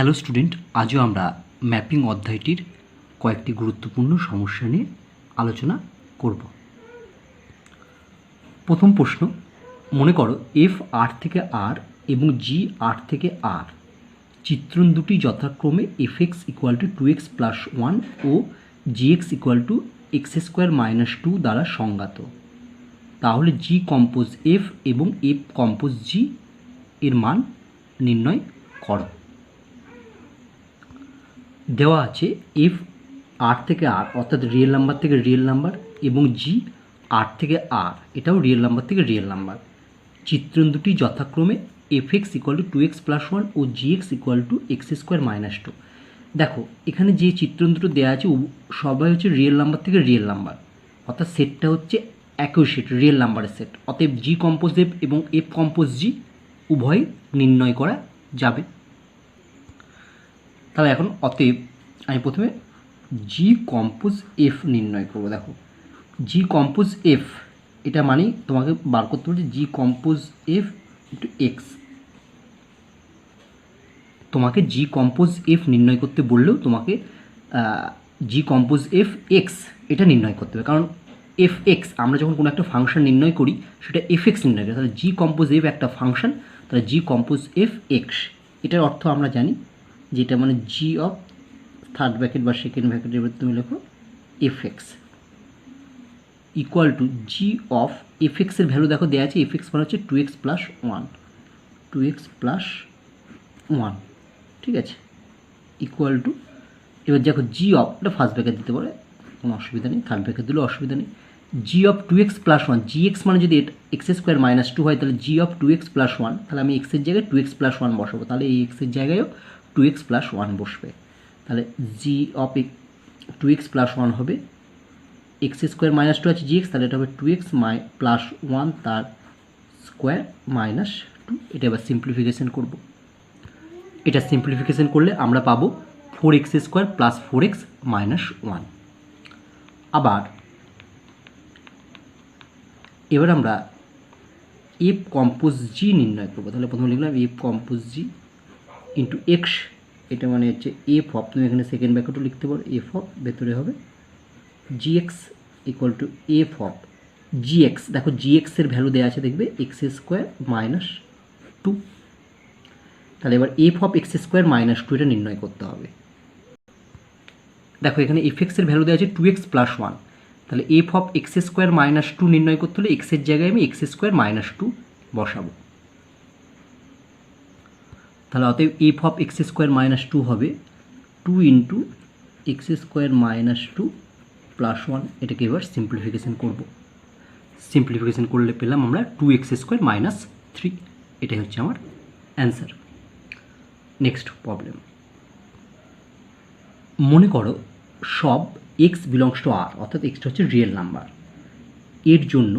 Hello student, আজও আমরা mapping অধ্যায়টির কয়েকটি গুরুত্বপূর্ণ সমস্যা নিয়ে আলোচনা করব। প্রথম প্রশ্ন, মনে করো এফ আর থেকে আর এবং জি আর থেকে আর চিত্রণ দুটি যথাক্রমে F X equal to 2x plus 1 ও G X equal to X square minus 2 দ্বারা সংজ্ঞাত। তাহলে জি কম্পোজ এফ এবং এফ কম্পোজ জি এর মান নির্ণয় করো। দেওয়া আছে এফ আর থেকে আর অর্থাৎ রিয়েল নাম্বার থেকে রিয়েল নাম্বার এবং জি আর থেকে আর এটাও রিয়েল নাম্বার থেকে রিয়েল নাম্বার। চিত্রণ দুটি যথাক্রমে F X equal to 2x plus 1 ও G X equal to X square minus 2। দেখো এখানে যে চিত্রণ দুটো দেওয়া আছে সবাই হচ্ছে রিয়েল নাম্বার থেকে রিয়েল নাম্বার, অর্থাৎ সেটটা হচ্ছে একই সেট, রিয়েল নাম্বারের সেট। অতএব জি কম্পোজ এফ এবং এফ কম্পোজ জি উভয় নির্ণয় করা যাবে। তাহলে এখন অতএব আমি প্রথমে জি কম্পোজ এফ নির্ণয় করব। দেখো জি কম্পোজ এফ এটা মানে তোমাকে বার করতে হবে জি কম্পোজ এফ ইন্টু এক্স। তোমাকে জি কম্পোজ এফ নির্ণয় করতে বললেও তোমাকে জি কম্পোজ এফ এক্স এটা নির্ণয় করতে হবে, কারণ এফ এক্স আমরা যখন কোনো একটা ফাংশন নির্ণয় করি সেটা এফ এক্স নির্ণয় করি। তাহলে জি কম্পোজ এফ একটা ফাংশন, তাহলে জি কম্পোজ এফ এক্স এটার অর্থ আমরা জানি যেটা মানে জি অফ থার্ড ব্র্যাকেট বা সেকেন্ড ব্র্যাকেটের মধ্যে তুমি লেখো F X equal two G of F এক্সের ভ্যালু দেখো দেওয়া আছে, এফ এক্স মানে হচ্ছে 2x প্লাস 1, 2x প্লাস 1, ঠিক আছে, ইকুয়াল টু এবার দেখো জি অফ এটা ফার্স্ট ব্র্যাকেট দিতে পারে, কোনো অসুবিধা নেই, থার্ড ব্র্যাকেট দিলেও অসুবিধা নেই। G of 2x plus 1, G X মানে যদি এক্স স্কোয়ার মাইনাস 2 হয় তাহলে জি অফ 2x প্লাস 1, তাহলে আমি এক্সের জায়গায় 2x প্লাস 1 বসাবো, তাহলে এই এক্সের জায়গায়ও 2x প্লাস 1 বসবে। তাহলে জি অফ 2x প্লাস 1 হবে এক্স স্কোয়ার মাইনাস 2 আছে জি এক্স, তাহলে এটা হবে 2x প্লাস 1 তার স্কোয়ার মাইনাস 2। এটা এবার সিম্পলিফিকেশন করব। এটা সিম্পলিফিকেশন করলে আমরা পাবো 4x square plus 4x minus 1। আবার এবার আমরা এফ কম্পোজ জি নির্ণয় করবো। তাহলে প্রথমে লিখলাম এফ কম্পোজ জি ইন্টু এক্স, এটা মানে হচ্ছে এফ অফ, তুমি এখানে সেকেন্ড ব্র্যাকেটও লিখতে পারো, এফ অফ ভেতরে হবে G X equal to F of G X. দেখো জি এক্সের ভ্যালু দেওয়া আছে দেখবে এক্স স্কোয়ার মাইনাস 2। তাহলে এবার F of X square minus 2 এটা নির্ণয় করতে হবে। দেখো এখানে এফ এক্সের ভ্যালু দেওয়া আছে 2x প্লাস 1, তাহলে F of X square minus 2 নির্ণয় করতে হলে এক্সের জায়গায় আমি এক্স স্কোয়ার মাইনাস 2 বসাবো। তাহলে অতএব F of X square minus 2 হবে 2 into x square minus 2 plus 1। এটাকে এবার সিম্পলিফিকেশন করব। সিম্পলিফিকেশন করলে পেলাম আমরা 2x স্কোয়ার মাইনাস 3। এটাই হচ্ছে আমার অ্যান্সার। নেক্সট প্রবলেম, মনে করো সব এক্স বিলংস টু আর, অর্থাৎ এক্সটা হচ্ছে রিয়েল নাম্বার, এর জন্য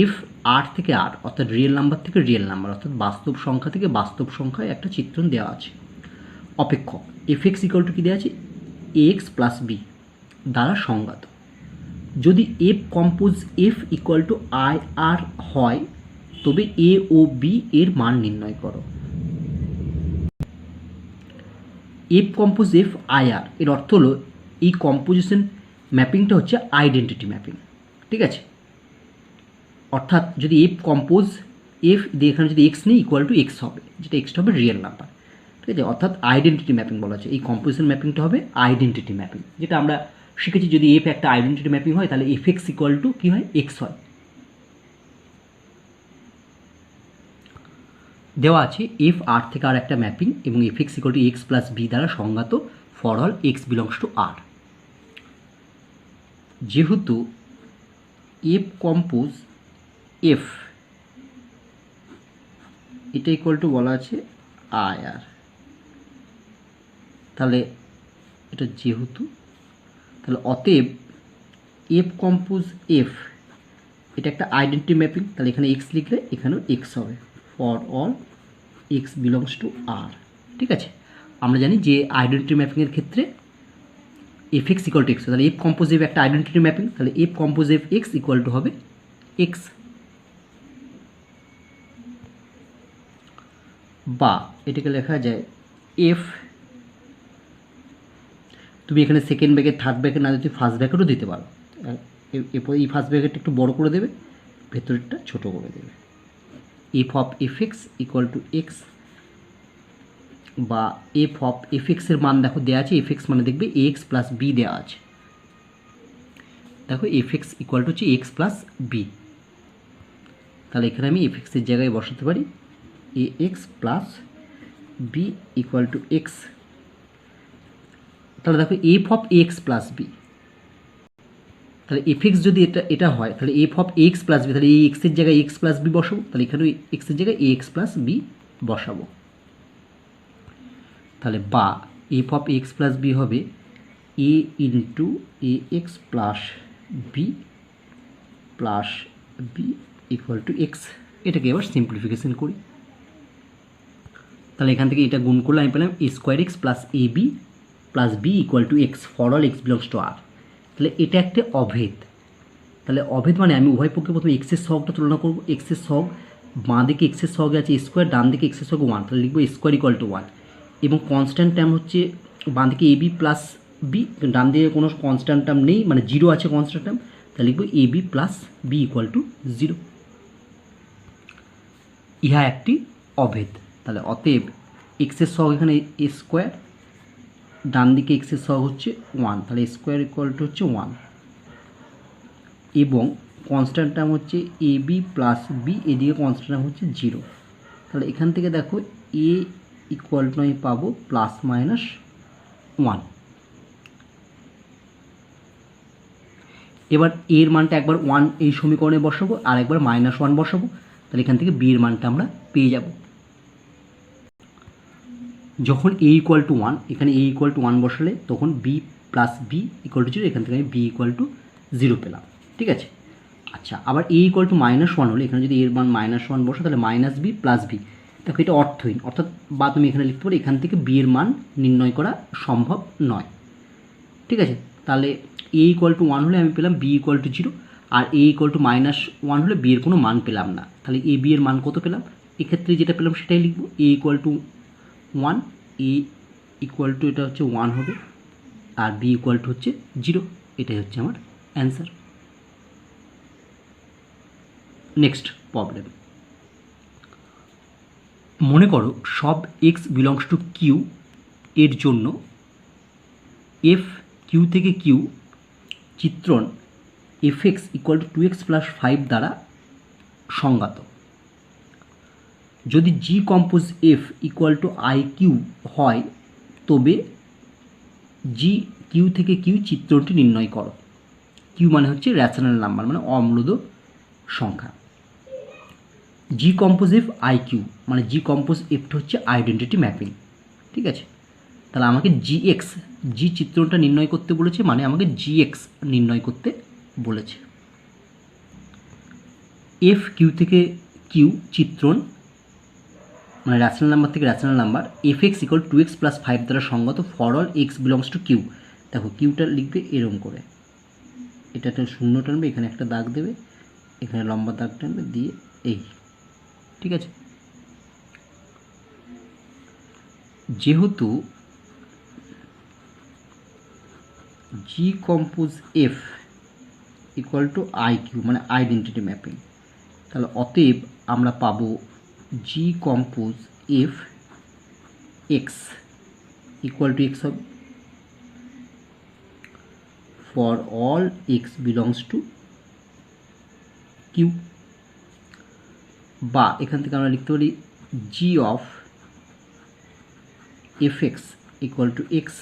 এফ আর থেকে আর অর্থাৎ রিয়েল নাম্বার থেকে রিয়েল নাম্বার অর্থাৎ বাস্তব সংখ্যা থেকে বাস্তব সংখ্যায় একটা চিত্রণ দেওয়া আছে। অপেক্ষক এফ এক্স ইকুয়াল টু কী দেওয়া আছে এ এক্স প্লাস বি দ্বারা সংজ্ঞাত। যদি F compose F equal to I R হয় তবে এ ও বি এর মান নির্ণয় করো। F compose F I R এর অর্থ হলো এই কম্পোজিশন ম্যাপিংটা হচ্ছে আইডেন্টিটি ম্যাপিং, ঠিক আছে। অর্থাৎ যদি এফ কম্পোজ এফ দিয়ে এখানে যদি এক্স নেই ইকুয়াল টু এক্স হবে, যেটা এক্সটা হবে রিয়েল নাম্বার, ঠিক আছে। অর্থাৎ আইডেন্টিটি ম্যাপিং বলা হচ্ছে, এই কম্পোজিশন ম্যাপিংটা হবে আইডেন্টিটি ম্যাপিং, যেটা আমরা শিখেছি যদি এফ একটা আইডেন্টিটি ম্যাপিং হয় তাহলে এফ এক্স ইকুয়াল টু কী হয় এক্স হয়। দেওয়া আছে এফ আর থেকে আর একটা ম্যাপিং এবং F X equal to X plus B দ্বারা সংজ্ঞাত for all X belongs to R. যেহেতু এফ কম্পোজ এফ এটা ইকুয়াল টু বলা আছে আই আর, তাহলে এটা যেহেতু তাহলে অতএব এফ কম্পোজ এফ এটা একটা আইডেন্টিটি ম্যাপিং, তাহলে এখানে এক্স লিখলে এখানেও এক্স হবে for all X belongs to R, ঠিক আছে। আমরা জানি যে আইডেন্টিটি ম্যাপিংয়ের ক্ষেত্রে F X equal to X, তাহলে এফ কম্পোজ এফ একটা আইডেন্টিটি ম্যাপিং, তাহলে F compose F X equal to হবে এক্স। বা এটাকে লেখা যায় এফ তুমি এখানে সেকেন্ড ব্র্যাকেট থার্ড ব্র্যাকেট না দিতে ফার্স্ট ব্র্যাকেটও দিতে পারো। এরপরে এই ফার্স্ট ব্র্যাকেটটা একটু বড় করে দেবে, ভেতরেরটা ছোট করে দেবে। F of F X equal to X, বা এফ অফ এফ এক্সের মান দেখো দেওয়া আছে, এফ এক্স মানে দেখবে এ এক্স প্লাস বি দেওয়া আছে। দেখো এফ এক্স ইকুয়াল টু হচ্ছে এক্স প্লাস বি, তাহলে এখানে আমি এফ এক্সের জায়গায় বসাতে পারি A X plus B equal to X. তাহলে দেখো F of X plus B, তাহলে এফ এক্স যদি এটা হয় তাহলে F of X plus B, তাহলে এই এক্সের জায়গায় এক্স প্লাস বি বসাবো, তাহলে এখানে এক্সের জায়গায় এ এক্স প্লাস বি বসাবো। তাহলে বা F of X plus B হবে A into A X plus B equal to X. এটাকে এবার সিম্পলিফিকেশন করি, তাহলে এখান থেকে এটা গুণ করলে আমি পেলাম A square X plus A B plus B equal to X for all X belongs to R. তাহলে এটা একটা অভেদ। তাহলে অভেদ মানে আমি উভয় পক্ষে প্রথমে এক্সের সহগটা তুলনা করবো। এক্সের সহগ বাঁ দিকে এক্সের সহগে আছে স্কোয়ার, ডান দিকে এক্সের সহগ 1, তাহলে লিখবো স্কোয়ার ইকুয়াল টু 1। এবং কনস্ট্যান্ট টার্ম হচ্ছে বাঁ দিকে এ বি প্লাস বি, ডান দিকে কোনো কনস্ট্যান্ট টার্ম নেই, মানে 0 আছে কনস্ট্যান্ট টার্ম, তাহলে লিখবো A B plus B equal to 0। ইহা একটি অভেদ। তাহলে অতএব এক্সের সহগ এখানে এ স্কোয়ার, ডান দিকে এক্সের সহগ হচ্ছে 1, তাহলে স্কোয়ার ইকুয়াল টু হচ্ছে 1, এবং কনস্ট্যান্ট টার্ম হচ্ছে এ বি প্লাস বি, এদিকে কনস্ট্যান্ট টার্ম হচ্ছে 0। তাহলে এখান থেকে দেখো এ ইকুয়াল টু আমি পাবো প্লাস মাইনাস 1। এবার এর মানটা একবার 1 এই সমীকরণে বসাবো, আর একবার -1 বসাবো, তাহলে এখান থেকে বি এর মানটা আমরা পেয়ে যাব। যখন এ ইকুয়াল টু 1, এখানে এ ইকুয়াল টু 1 বসালে তখন B plus B equal to 0, এখান থেকে আমি বি ইকুয়াল টু 0 পেলাম। ঠিক আছে, আচ্ছা আবার এ ইকুয়াল টু -1 হলে এখানে যদি এর মান -1 বসো তাহলে মাইনাস বি প্লাস বি। দেখো এটা অর্থহীন, অর্থাৎ বা তুমি এখানে লিখতে পারো এখান থেকে বি এর মান নির্ণয় করা সম্ভব নয়। ঠিক আছে, তাহলে এ ইকুয়াল টু 1 হলে আমি পেলাম বি ইকুয়াল টু 0, আর এ ইকুয়াল টু -1 হলে বি এর কোনো মান পেলাম না। তাহলে এ বি এর মান কত পেলাম? এক্ষেত্রে যেটা পেলাম সেটাই লিখবো, A equal to 1, A equal to এটা হচ্ছে 1 হবে, আর বি ইকুয়াল টু হচ্ছে 0। এটাই হচ্ছে আমার অ্যান্সার। নেক্সট প্রবলেম, মনে করো সব এক্স বিলংস টু কিউ এর জন্য এফ কিউ থেকে কিউ চিত্রণ F X equal to 2x + 5 দ্বারা সংজ্ঞাত। যদি G compose F equal to I Q হয় তবে জি কিউ থেকে কিউ চিত্রণটি নির্ণয় করো। কিউ মানে হচ্ছে র্যাশনাল নাম্বার, মানে অমূলদ সংখ্যা। G compose F I Q মানে জি কম্পোজ এফটা হচ্ছে আইডেন্টিটি ম্যাপিং। ঠিক আছে, তাহলে আমাকে জি এক্স, জি চিত্রণটা নির্ণয় করতে বলেছে, মানে আমাকে জি এক্স নির্ণয় করতে বলেছে। এফ কিউ থেকে কিউ চিত্রণ মানে র্যাশনাল নাম্বার থেকে rational number F X equal 2x + 5 দ্বারা সংগত for all X belongs to Q. দেখো কিউটা লিখবে এরকম করে, এটা একটা শূন্য টানবে, এখানে একটা দাগ দেবে, এখানে লম্বা দাগ টানবে দিয়ে এই। ঠিক আছে, যেহেতু G compose F equal to I Q মানে আইডেন্টিটি ম্যাপিং, তাহলে অতএব আমরা পাবো G compose F X equal to X হবে for all X belongs to Q, বা এখান থেকে আমরা লিখতে পারি G of F X equal to X,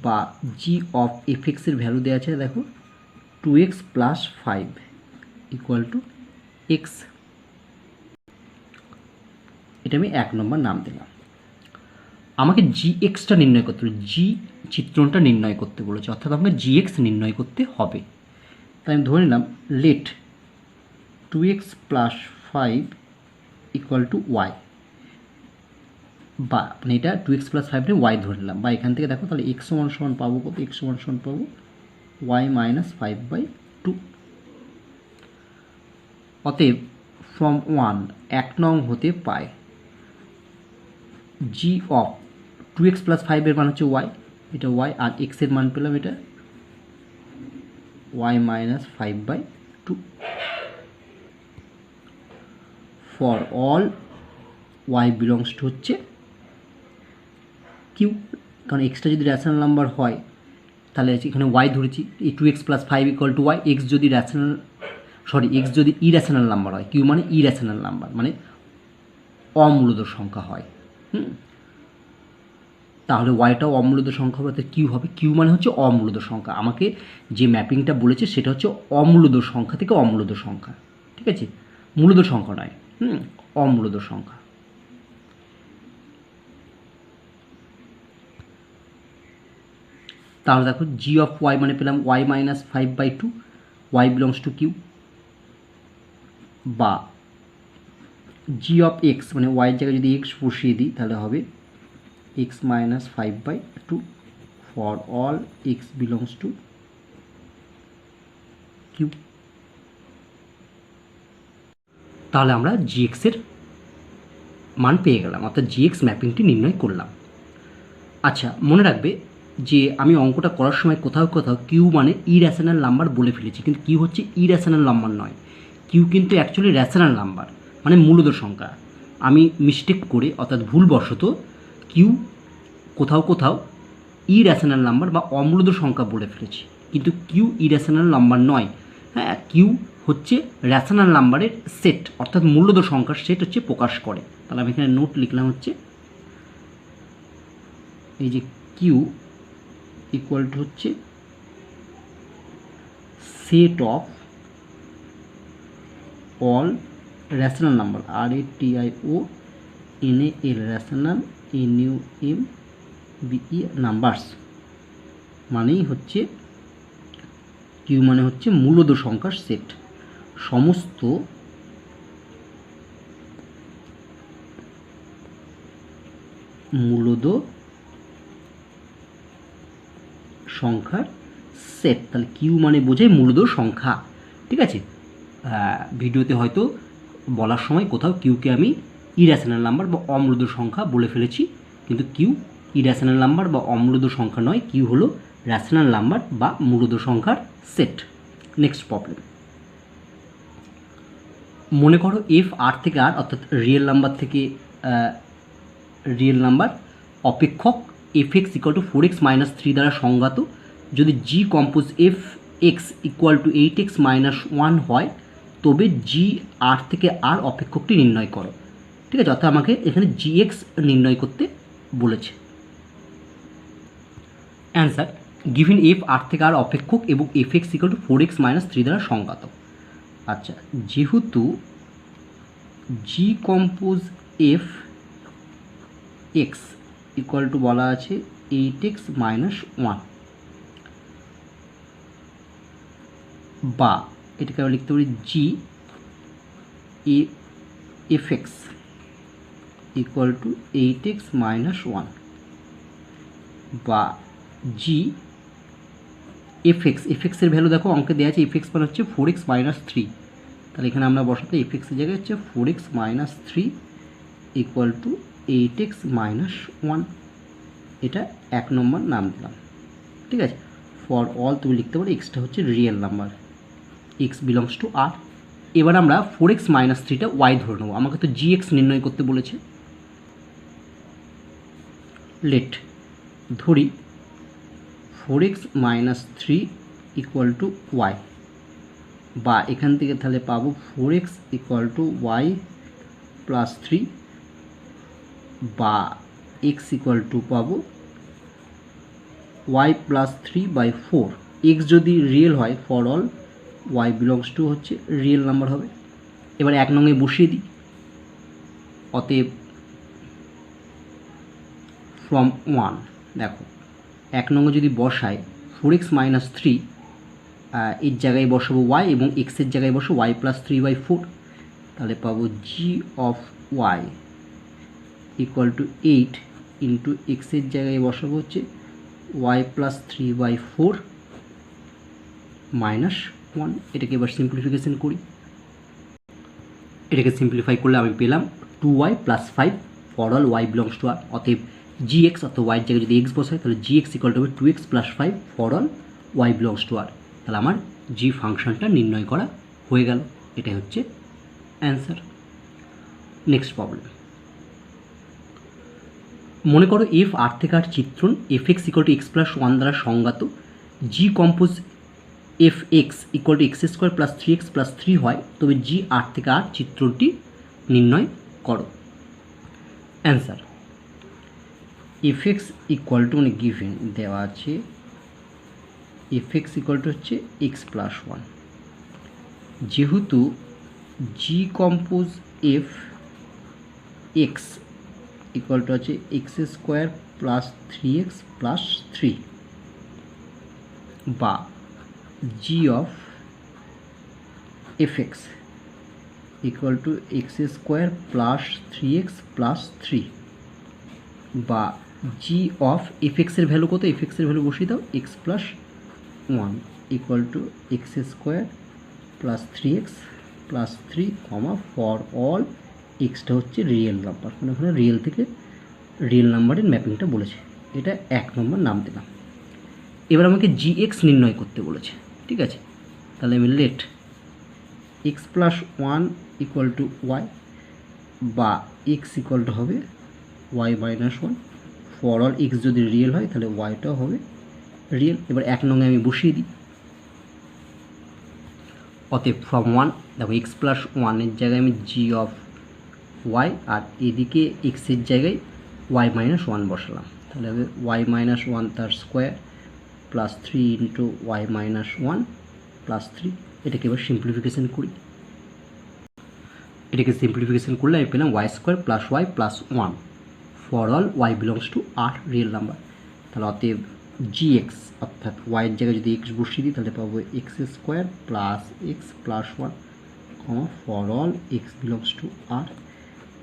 বা জি অফ এফ এক্সের ভ্যালু দেওয়া আছে দেখো 2x + 5 ইকুয়াল টু এক্স। এটা আমি 1 নম্বর নাম দিলাম। আমাকে জি এক্সটা নির্ণয় করতে হবে, জি চিত্রণটা নির্ণয় করতে বলেছে, অর্থাৎ আমাকে জি এক্স নির্ণয় করতে হবে। তাই আমি ধরে নিলাম late 2x + 5 equal to Y, বা মানে এটা 2x + 5 ওয়াই ধরে নিলাম, বা এখান থেকে দেখো তাহলে x সমান পাবো কত, x সমান পাবো y - 5/2। অতএব ফ্রম 1 নং হতে পায় জি অফ 2x + 5 এর মান হচ্ছে y, এটা ওয়াই, আর এক্সের মান পেলাম এটা Y minus 5/2 for all Y belongs to হচ্ছে কিউ। কারণ এক্সটা যদি র্যাশনাল নাম্বার হয় তাহলে এখানে ওয়াই ধরেছি, এই 2x + 5 = ওয়াই। এক্স যদি এক্স যদি ইরেশনাল নাম্বার হয়, কিউ মানে ইরেশনাল নাম্বার, মানে অমূলদ সংখ্যা হয়, তাহলে ওয়াইটাও অমূলদ সংখ্যা হবে, কিউ হবে। কিউ মানে হচ্ছে অমূলদ সংখ্যা। আমাকে যে ম্যাপিংটা বলেছে সেটা হচ্ছে অমূলদ সংখ্যা থেকে অমূলদ সংখ্যা, ঠিক আছে, মূলদ সংখ্যা নয়, অমূলদ সংখ্যা। তাহলে দেখো জি অফ ওয়াই মানে পেলাম Y minus 5/2, Y belongs to Q, বা জি অফ এক্স মানে ওয়াইয়ের জায়গায় যদি এক্স বসিয়ে দিই তাহলে হবে X minus 5/2 for all X belongs to Q. তাহলে আমরা জি এক্সের মান পেয়ে গেলাম, অর্থাৎ জি এক্স ম্যাপিংটি নির্ণয় করলাম। আচ্ছা, মনে রাখবে যে আমি অঙ্কটা করার সময় কোথাও কোথাও কিউ মানে ইরেশনাল নাম্বার বলে ফেলেছি, কিন্তু কিউ হচ্ছে ইরেশনাল নাম্বার নয়, কিউ কিন্তু অ্যাকচুয়ালি রেশনাল নাম্বার, মানে মূলদ সংখ্যা। আমি মিস্টেক করে অর্থাৎ ভুলবশত কিউ কোথাও কোথাও ইরেশনাল নাম্বার বা অমূলদ সংখ্যা বলে ফেলেছি, কিন্তু কিউ ইরেশনাল নাম্বার নয়। হ্যাঁ, কিউ হচ্ছে রেশনাল নাম্বারের সেট, অর্থাৎ মূলদ সংখ্যার সেট হচ্ছে প্রকাশ করে। তাহলে আমি এখানে নোট লিখলাম হচ্ছে এই যে কিউ ইকুয়াল টু হচ্ছে set of all rational number, RATIONAL rational NUMBE numbers, মানেই হচ্ছে কিউ মানে হচ্ছে মূলদ সংখ্যার সেট। সমস্ত মূলদ সংখ্যার সেট। তাহলে কিউ মানে বোঝায় মূলদ সংখ্যা, ঠিক আছে। ভিডিওতে হয়তো বলার সময় কোথাও কিউকে আমি ইরেশনাল নাম্বার বা অমূলদ সংখ্যা বলে ফেলেছি, কিন্তু কিউ ইরেশনাল নাম্বার বা অমূলদ সংখ্যা নয়, কিউ হলো রেশনাল নাম্বার বা মূলদ সংখ্যার সেট। নেক্সট প্রবলেম, মনে করো এফ আর থেকে আর, অর্থাৎ রিয়েল নাম্বার থেকে রিয়েল নাম্বার অপেক্ষক fx = 4x - 3 দ্বারা সংজ্ঞাত। যদি জি কম্পোজ fx = 8x - 1 হয় তবে জি আর থেকে আর অপেক্ষকটি নির্ণয় করো, ঠিক আছে। অর্থাৎ আমাকে এখানে gx নির্ণয় করতে বলেছে। অ্যান্সার, গিভেন এফ আর থেকে আর অপেক্ষক এবং fx = 4x - 3 দ্বারা সংজ্ঞাত। আচ্ছা, যেহেতু G compose F X equal to বলা আছে 8x - 1, বা এটাকে আমরা লিখতে পারি জি F X equal two 8x - 1, বা জি এফএক্সের ভ্যালু দেখো অঙ্কে দেওয়া আছে, এফএক্স মানে হচ্ছে 4x - 3। তাহলে এখানে আমরা বসাতে এফএক্সের জায়গায় হচ্ছে 4x - 3 ইকুয়াল টু 8x - 1, এটা 1 নম্বর নাম দিলাম, ঠিক আছে। ফর অল তুমি লিখতে পারো এক্সটা হচ্ছে real number, X belongs to R. এবার আমরা 4x - 3টা ওয়াই ধরে নেবো, আমাকে তো gx নির্ণয় করতে বলেছে। লেট ধরি 4x - 3 ইকুয়াল টু ওয়াই, বা এখান থেকে তাহলে পাবো 4x = y + 3, বা x = পাবো y + 3/4। x যদি রিয়েল হয় for all y belongs to হচ্ছে রিয়েল নাম্বার হবে। এবার 1 নঙে বসিয়ে দিই, অতএব ফ্রম 1, দেখো 1 নঙে যদি বসাই 4x - 3 এর জায়গায় বসাবো y এবং এক্সের জায়গায় বসবো y + 3/4, তাহলে পাবো G of y equal to 8 into এক্সের জায়গায় বসাবো হচ্ছে y + 3/4 - 1। এটাকে এবার সিম্পলিফিকেশন করি, এটাকে সিম্পলিফাই করলে আমি পেলাম 2y + 5 for all y belongs to R. অতএব জি এক্স অর্থাৎ ওয়াইয়ের জায়গায় যদি এক্স বসায় তাহলে জি এক্স ইকুয়াল টু হবে 2x + 5 for all Y belongs to R. তাহলে আমার জি ফাংশনটা নির্ণয় করা হয়ে গেল। এটাই হচ্ছে অ্যান্সার। নেক্সট প্রবলেম, মনে করো এফ আর থেকে আর চিত্রণ F X equal to X plus one দ্বারা সংজ্ঞাত G compose F X equal to X square plus 3x plus 3 হয়, তবে জি আর থেকে আর চিত্রটি নির্ণয় করো। Answer, F X equal to মানে গিভেন দেওয়া আছে এফ এক্স ইকুয়াল টু হচ্ছে এক্স প্লাস ওয়ান, যেহেতু G compose F X equal to আছে X square plus 3x plus 3 বা G of F X equal to X square plus 3x plus 3 বা G of F এক্সের ভ্যালু কত, F এক্সের ভ্যালু বসিয়ে দাও X plus one equal to X square plus 3x plus 3 comma for all extra হচ্ছে রিয়েল নাম্বার, মানে ওখানে রিয়েল থেকে রিয়েল নাম্বারের ম্যাপিংটা বলেছে, এটা 1 নম্বর নাম দিলাম। এবার আমাকে জি এক্স নির্ণয় করতে বলেছে, ঠিক আছে। তাহলে আমি let X plus one equal to Y বা এক্স ইকুয়াল টু হবে Y minus one, for all X যদি রিয়েল হয় তাহলে ওয়াইটাও হবে রিয়েল। এবার 1 নঙে আমি বসিয়ে দিই, অতএব ফ্রম ওয়ান দেখো এক্স প্লাস ওয়ানের জায়গায় আমি জি অফ ওয়াই আর এদিকে এক্সের জায়গায় ওয়াই মাইনাস ওয়ান বসালাম, তাহলে হবে ওয়াই মাইনাস ওয়ান তার square plus 3 into Y minus one plus 3। এটাকে এবার সিম্পলিফিকেশান করি, এটাকে সিম্পলিফিকেশান করলে আমি পেলাম Y square plus Y plus one for all Y belongs to R real number. তাহলে অতএব জি এক্স অর্থাৎ ওয়াইয়ের জায়গায় যদি এক্স বসিয়ে দিই তাহলে পাবো X square plus X plus one comma for all X belongs to R.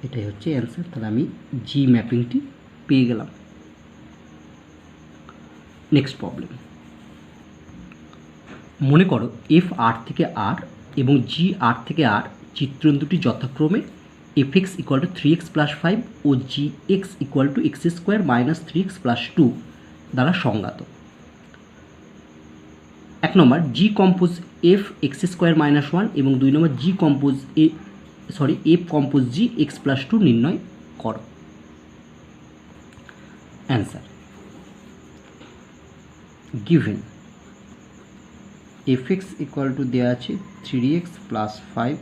এটাই হচ্ছে অ্যান্সার। তাহলে আমি জি ম্যাপিংটি পেয়ে গেলাম। নেক্সট প্রবলেম, মনে করো এফ আর থেকে আর এবং জি আর থেকে আর চিত্রণ দুটি যথাক্রমে F X equal to 3x plus 5 ও G X equal to X square minus 3x plus 2 দ্বারা সংজ্ঞাত। 1 নম্বর G compose F X square minus 1 এবং 2 নম্বর G compose F compose G X plus 2 নির্ণয় করো। Answer, given F X equal to দেওয়া আছে 3x plus 5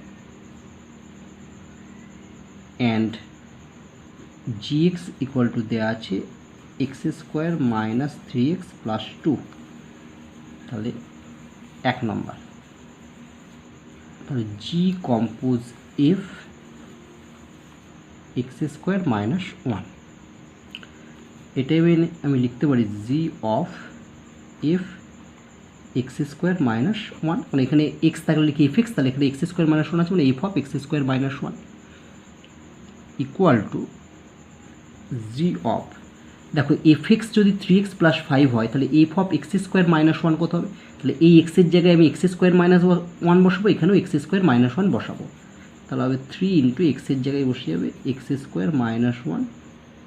and G X equal to দেওয়া আছে X square minus 3x plus 2। তাহলে 1 নম্বর, তাহলে G compose F X square minus 1, এটাই আমি লিখতে পারি G of F X square minus 1, মানে এখানে এক্স থাকলে লিখি এফ এক্স, তাহলে এখানে এক্স স্কোয়ার মাইনাস 1 আছে, মানে F of X square minus 1 equal two G of, দেখো এফ এক্স যদি 3x প্লাস 5 হয় তাহলে F of X square minus 1 কত হবে, তাহলে এই এক্সের জায়গায় আমি এক্স স্কোয়ার মাইনাস 1 বসাবো, এখানেও এক্স স্কোয়ার মাইনাস 1 বসাবো, তাহলে হবে 3 ইন্টু এক্সের জায়গায় বসে যাবে এক্স স্কোয়ার মাইনাস 1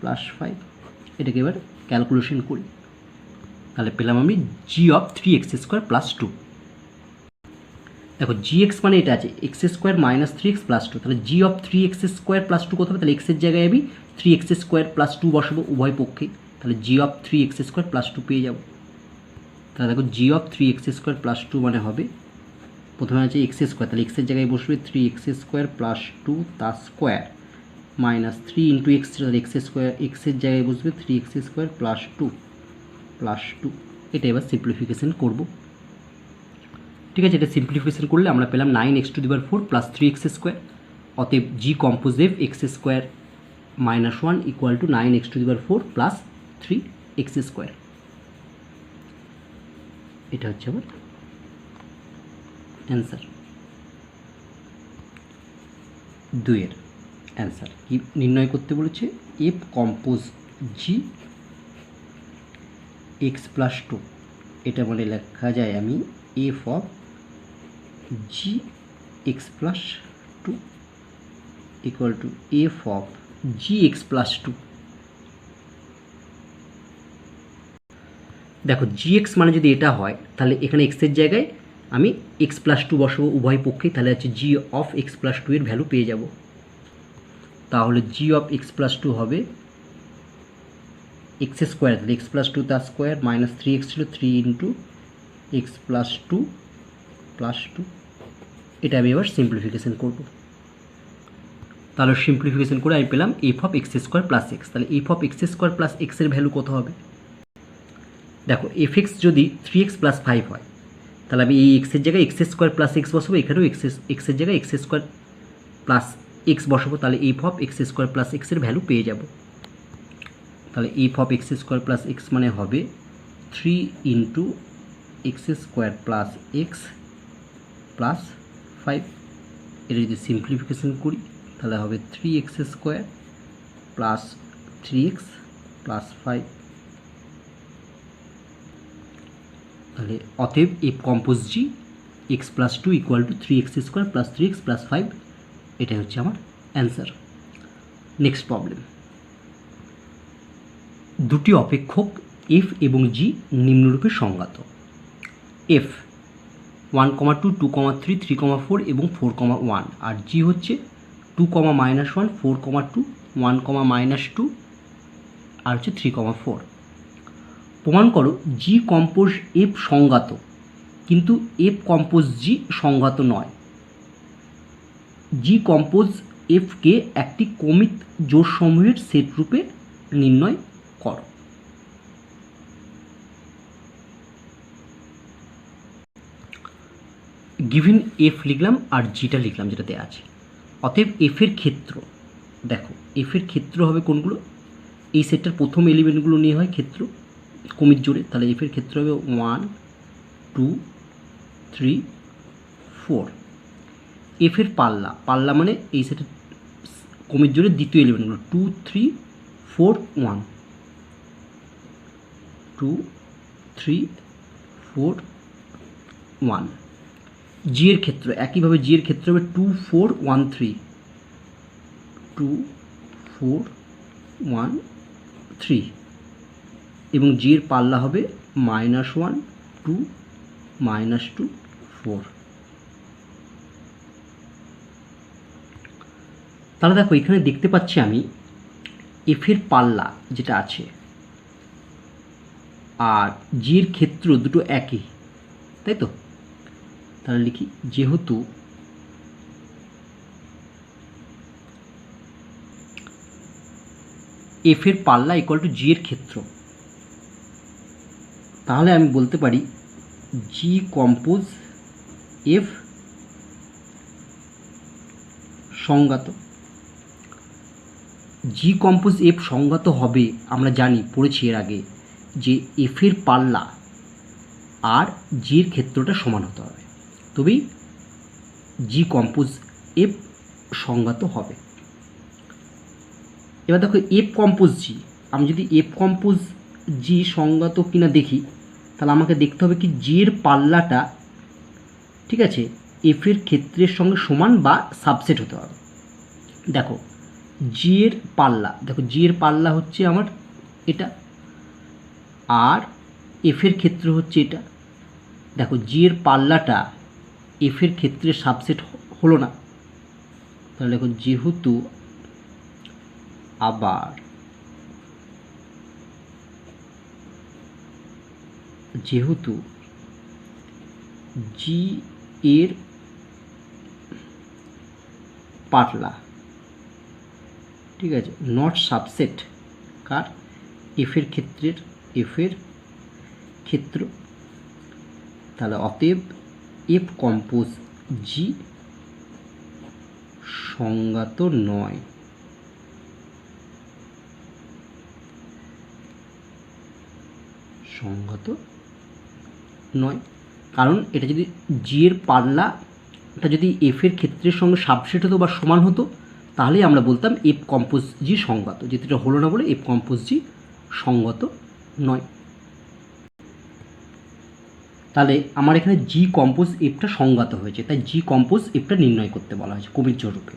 প্লাস 5। এটাকে এবার ক্যালকুলেশন করি, তাহলে পেলাম আমি জি অফ 3x স্কোয়ার প্লাস 2। দেখো জি এক্স মানে এটা আছে X square minus 3x plus 2, তাহলে জি অফ 3x স্কোয়ার প্লাস 2 কত হবে, তাহলে এক্সের জায়গায় আমি 3x স্কোয়ার প্লাস 2 বসাবো উভয় পক্ষে, তাহলে জি অফ 3x স্কোয়ার প্লাস 2 পেয়ে যাব। তাহলে দেখো জি অফ 3x স্কোয়ার প্লাস 2 মানে হবে প্রথমে আছে এক্স স্কোয়ার, তাহলে এক্সের জায়গায় বসবে 3x স্কোয়ার প্লাস 2 তার স্কোয়ার মাইনাস 3 ইন্টু এক্স, তাহলে এক্স স্কোয়ার এক্সের জায়গায় বসবে 3x স্কোয়ার প্লাস 2 প্লাস 2। এটা এবার সিম্পলিফিকেশান করব, ঠিক আছে। এটা সিম্পলিফিকেশান করলে আমরা পেলাম 9x⁴ প্লাস 3x স্কোয়ার। অতএব G compose F X square minus 1 equal to 9x⁴ plus 3x square. এটা হচ্ছে আমার অ্যান্সার। 2 এর অ্যান্সার কি নির্ণয় করতে বলেছে, F compose G X plus 2, এটা মানে লেখা যায় আমি F of G X plus 2 equal to F of G X plus 2 দেখো gx মানে যদি এটা হয় তাহলে এখানে এক্সের জায়গায় আমি x+2 বসাবো উভয় পক্ষেই, তাহলে হচ্ছে g অফ x+2 এর ভ্যালু পেয়ে যাব। তাহলে g অফ x+2 হবে x স্কোয়ার, তাহলে x+2 তার স্কোয়ার মাইনাস 3x ছিল 3 ইন্টু x+2 প্লাস 2। এটা আমি এবার সিম্পলিফিকেশন করব। তাহলে সিম্পলিফিকেশন করে আমি পেলাম F of X square plus X. তাহলে F of X square plus এক্সের ভ্যালু কত হবে? দেখো এফ এক্স যদি 3x + 5 হয় তাহলে আমি এই এক্সের জায়গায় এক্স স্কোয়ার প্লাস এক্স বসাবো, এখানেও এক্সের জায়গায় এক্স স্কোয়ার প্লাস এক্স বসাবো, তাহলে F of X square plus এক্সের ভ্যালু পেয়ে যাব। তাহলে F of X square plus x মানে হবে 3 into x square plus X plus 5। এটা যদি সিম্পলিফিকেশন করি তাহলে হবে 3x square plus 3x plus 5। তাহলে অতএব এফ কম্পোজ জি x+2 = 3x square plus 3x plus 5। এটাই হচ্ছে আমার অ্যান্সার। নেক্সট প্রবলেম, দুটি অপেক্ষক এফ এবং জি নিম্নরূপে সংজ্ঞাত। এফ 1, 2, 2, 3, 3, 4 এবং 4, 1, আর জি হচ্ছে 2, -1, 4, 2, 1, -2 আর হচ্ছে 3, 4। প্রমাণ করো জি কম্পোজ এফ সংজ্ঞাত কিন্তু এফ কম্পোজ জি সংজ্ঞাত নয়। জি কম্পোজ এফকে একটি কমিত জোড়সমূহের সেট রূপে নির্ণয় করো। গিভেন এফ লিখলাম আর জিটা লিখলাম যেটা দেওয়া আছে। অতএব এফের ক্ষেত্র, দেখো এফের ক্ষেত্র হবে কোনগুলো? এই সেটটার প্রথম এলিমেন্টগুলো নিয়ে হয় ক্ষেত্র কমিত জোড়ে, তাহলে এফের ক্ষেত্র হবে 1, 2, 3, 4। এফের পাল্লা, পাল্লা মানে এই সেটের কমিত জোড়ের দ্বিতীয় এলিমেন্টগুলো 2, 3, 4, 1, 2, 3, 4, 1। জি এর ক্ষেত্র একইভাবে জি এর ক্ষেত্র হবে 2, 4, 1, 3, 2, 4, 1, 3 এবং জি এর পাল্লা হবে -1, 2, -2, 4। তাহলে দেখো এখানে দেখতে পাচ্ছি আমি এফের পাল্লা যেটা আছে আর জি এর ক্ষেত্র দুটো একই, তাই তো? তাহলে লিখি যেহেতু এফের পাল্লা = জি এর ক্ষেত্র, তাহলে আমি বলতে পারি জি কম্পোজ এফ সংজ্ঞাত। জি কম্পোজ এফ সংজ্ঞাত হবে আমরা জানি, পড়েছি এর আগে, যে এফের পাল্লা আর জি এর ক্ষেত্রটা সমান হতে হবে, তবেই জি কম্পোজ এফ সংজ্ঞাত হবে। এবার দেখো এফ কম্পোজ জি, আমি যদি এফ কম্পোজ জি সংজ্ঞাত কিনা দেখি তাহলে আমাকে দেখতে হবে কি জি এর পাল্লাটা, ঠিক আছে, এফের ক্ষেত্রের সঙ্গে সমান বা সাবসেট হতে হবে। দেখো জি এর পাল্লা, দেখো জি এর পাল্লা হচ্ছে আমার এটা আর এফের ক্ষেত্র হচ্ছে এটা। দেখো জি এর পাল্লাটা এফের ক্ষেত্রে সাবসেট হলো না, তাহলে দেখো যেহেতু আবার যেহেতু জি এর পাল্লা, ঠিক আছে, নট সাবসেট কার? এফের ক্ষেত্রের, এফের ক্ষেত্র, তাহলে অতএব এফ কম্পোজ জি সংজ্ঞাত নয়। সংজ্ঞাত নয় কারণ এটা যদি জি এর পাল্লাটা যদি এফের ক্ষেত্রের সঙ্গে সাবসেট হতো বা সমান হতো তাহলেই আমরা বলতাম এফ কম্পোজ জি সংজ্ঞাত। যেহেতু এটা হলো না বলে এফ কম্পোজ জি সংজ্ঞাত নয়। তাহলে আমার এখানে জি কম্পোজ এফটা সংজ্ঞাত হয়েছে, তাই জি কম্পোজ এফটা নির্ণয় করতে বলা হয়েছে কমিত জোড় রূপে।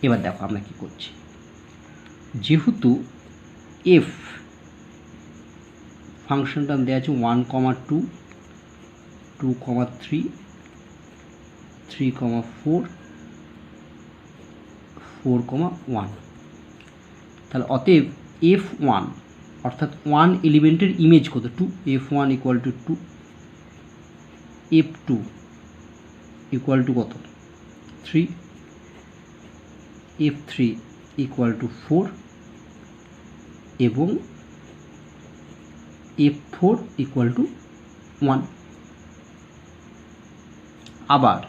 এবার দেখো আমরা কি করছি, যেহেতু এফ ফাংশনটা দেওয়া আছে 1,2, 2,3, 3,4, 4,1। তাহলে অতএব f1 অর্থাৎ 1 এলিমেন্টের ইমেজ কত 2, f1 equal to 2, f2 equal to কত 3, f3 ইকুয়াল টু 4 এবং f4 ইকুয়াল টু 1। আবার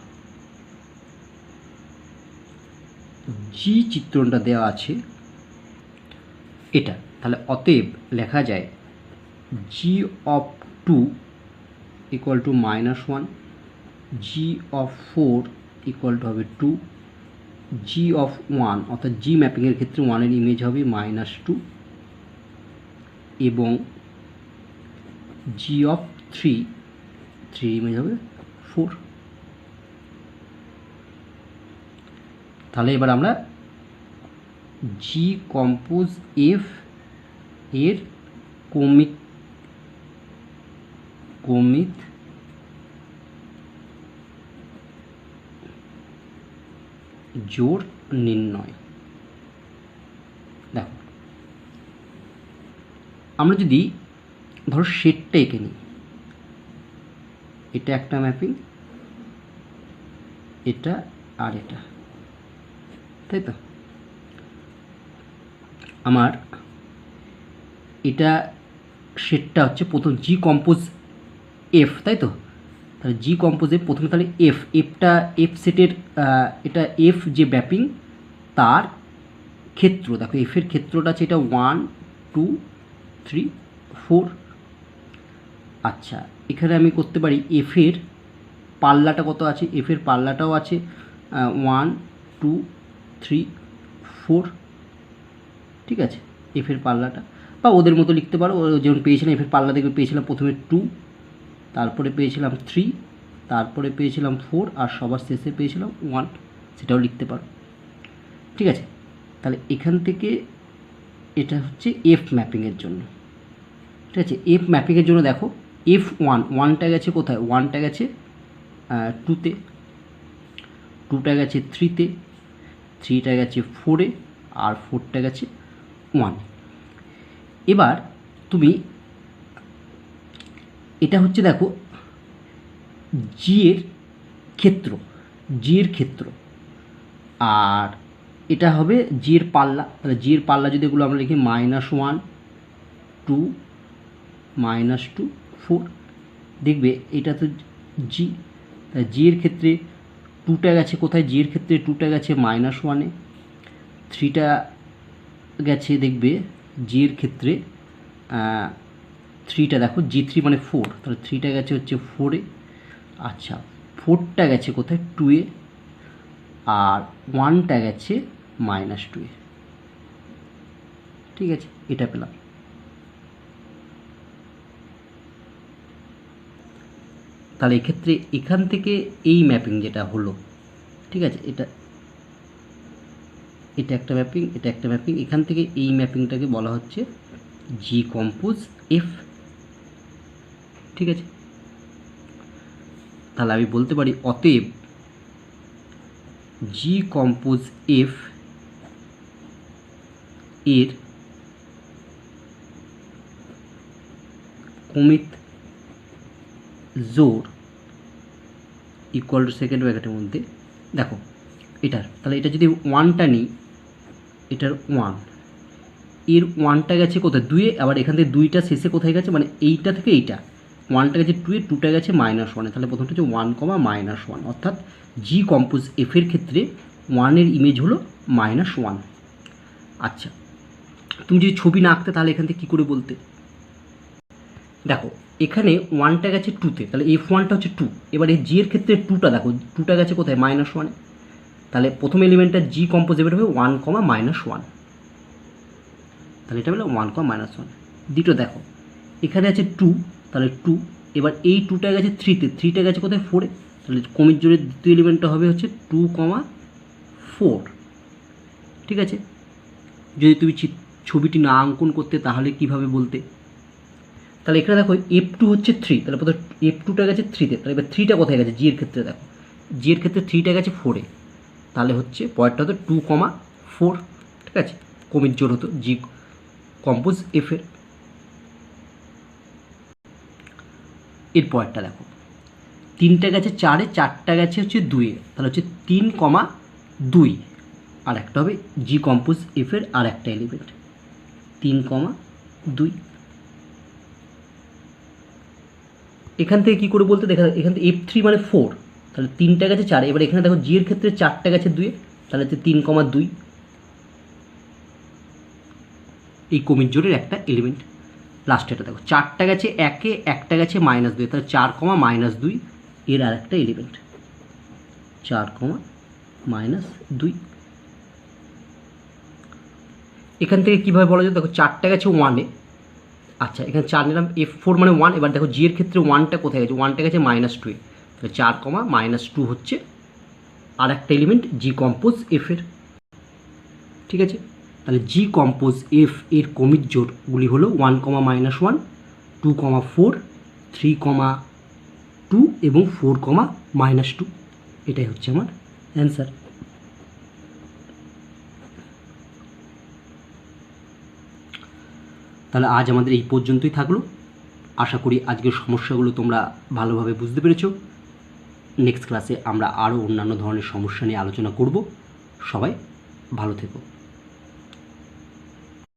জি চিত্রণটা দেওয়া আছে এটা, তাহলে অতএব লেখা যায় G of 2 equal to -1, G of 4 equal to হবে 2, জি অফ 1 অর্থাৎ জি ম্যাপিংয়ের ক্ষেত্রে 1-এর ইমেজ হবে -2 এবং জি অফ 3 ইমেজ হবে 4। তাহলে এবার আমরা জি কম্পোজ এফ এর কমিত জোড় নির্ণয়। দেখো আমরা যদি ধরো সেটটা এঁকে নিই, এটা একটা ম্যাপিং, এটা আর এটা, তাই তো? আমার এটা সেটটা হচ্ছে প্রথম জি কম্পোজ এফ, তাই তো? তাহলে জি কম্পোজ এফ প্রথমে, তাহলে এফটা এফ সেটের এটা এফ যে ম্যাপিং তার ক্ষেত্র, দেখো এফের ক্ষেত্রটা আছে এটা 1, 2, 3, 4। আচ্ছা, এখানে আমি করতে পারি এফের পাল্লাটা কত আছে, এফের পাল্লাটাও আছে 1, 2, 3, 4, ঠিক আছে? এফের পাল্লাটা বা ওদের মতো লিখতে পারো, যেমন পেয়েছিলাম এফের পাল্লা দেখবে পেয়েছিলাম প্রথমে 2, তারপরে পেয়েছিলাম 3, তারপরে পেয়েছিলাম 4 আর সবার শেষে পেয়েছিলাম 1, সেটাও লিখতে পারো, ঠিক আছে? তাহলে এখান থেকে এটা হচ্ছে এফ ম্যাপিংয়ের জন্য, ঠিক আছে? এফ ম্যাপিংয়ের জন্য দেখো ওয়ানটা গেছে কোথায়, ওয়ানটা গেছে 2-তে, 2টা গেছে 3-তে, 3টা গেছে 4-এ আর 4টা গেছে 1। এবার তুমি এটা হচ্ছে দেখো জি এর ক্ষেত্র আর এটা হবে জি এর পাল্লা। তাহলে জি এর পাল্লা যদি এগুলো আমরা লিখি -1, 2, -2, 4, দেখবে এটা তো জি, তাহলে জি এর ক্ষেত্রে 2টা গেছে কোথায়, জি এর ক্ষেত্রে 2টা গেছে -1-এ, 3টা গেছে দেখবে জি এর ক্ষেত্রে 3টা দেখো জি3 মানে 4, তাহলে 3টা গেছে হচ্ছে 4-এ। আচ্ছা, 4টা গেছে কোথায় 2-এ আর 1টা গেছে -2-এ, ঠিক আছে? এটা পেলাম। তাহলে এক্ষেত্রে এখান থেকে এই ম্যাপিং যেটা হলো, ঠিক আছে, এটা একটা ম্যাপিং, এটা একটা ম্যাপিং, এখান থেকে এই ম্যাপিংটাকে বলা হচ্ছে জি কম্পোজ এফ, ঠিক আছে? তাহলে আমি বলতে পারি অতএব জি কম্পোজ এফ এর কমিত জোড় ইকুয়াল টু সেকেন্ড ব্র্যাকেটের মধ্যে দেখো এটার, তাহলে এটা যদি 1টা নিই, এটার 1, এর 1টা গেছে কোথায় 2-এ, আবার এখান থেকে 2টা শেষে কোথায় গেছে, মানে এইটা থেকে এইটা 1টা গেছে 2-এ, 2টা গেছে -1-এ, তাহলে প্রথমটা হচ্ছে 1, অর্থাৎ জি কম্পোজ এফের ক্ষেত্রে 1-এর ইমেজ হলো -1। আচ্ছা, তুমি যদি ছবি না আঁকতে তাহলে এখান থেকে কী করে বলতে? দেখো এখানে 1টা গেছে 2-তে, তাহলে f1টা হচ্ছে 2, এবার এই জি এর ক্ষেত্রে 2টা দেখো, 2টা গেছে কোথায় -1-এ, তাহলে প্রথম এলিমেন্টটা জি কম্পোজ এফের হবে 1, -1, তাহলে এটা হলো 1, -1। দ্বিতীয় দেখো এখানে আছে 2, তাহলে 2, এবার এই 2টা গেছে 3-তে, 3টা গেছে কোথায় 4-এ, তাহলে কমিট জোড়ের দ্বিতীয় এলিমেন্টটা হবে হচ্ছে 2, 4, ঠিক আছে? যদি তুমি ছবিটি না অঙ্কন করতে তাহলে কিভাবে বলতে? তাহলে এখানে দেখো F2 হচ্ছে 3, তাহলে প্রথমে F2টা গেছে 3তে, তাহলে এবার 3টা কোথায় গেছে, জি এর ক্ষেত্রে দেখো, জি এর ক্ষেত্রে 3টা গেছে 4-এ, তাহলে হচ্ছে পয়েন্টটা হতো 2,4, ঠিক আছে, কমিট জোর হতো জি কম্পোজ এফের। এর পয়েন্টটা দেখো 3টা গেছে 4-এ, 4টা গেছে হচ্ছে 2-এ, তাহলে হচ্ছে 3,2, আর একটা হবে জি কম্পোজ এফের আর একটা এলিমেন্ট 3,2। এখান থেকে কী করে বলতে দেখা, এখান থেকে F3 মানে 4, তাহলে 3টা গেছে 4-এ, এবার এখানে দেখো জি এর ক্ষেত্রে 4টা গেছে 2-এ, তাহলে হচ্ছে 3,2, এই কমিট জোরের একটা এলিমেন্ট। লাস্টেটা দেখো 4টা গেছে 1-এ, একটা গেছে -2, তাহলে 4,-2 এর আর একটা এলিমেন্ট 4,-2। এখান থেকে কীভাবে বলা যায় দেখো, 4টা গেছে 1-এ, আচ্ছা এখানে 4 নিলাম, F4 মানে 1, এবার দেখো জি এর ক্ষেত্রে 1টা কোথায় গেছে, 1টা গেছে -2-এ, তাহলে 4,-2 হচ্ছে আর একটা এলিমেন্ট জি কম্পোজ এফের, ঠিক আছে। তাহলে জি কম্পোজ এফ এর কমিট জোরগুলি হলো 1,-1, 2,4, 3,2 এবং 4,-2, এটাই হচ্ছে আমার অ্যান্সার। তাহলে আজ আমাদের এই পর্যন্তই থাকলো। আশা করি আজকের সমস্যাগুলো তোমরা ভালোভাবে বুঝতে পেরেছো। নেক্সট ক্লাসে আমরা আরও অন্যান্য ধরনের সমস্যা নিয়ে আলোচনা করব। সবাই ভালো থেকো।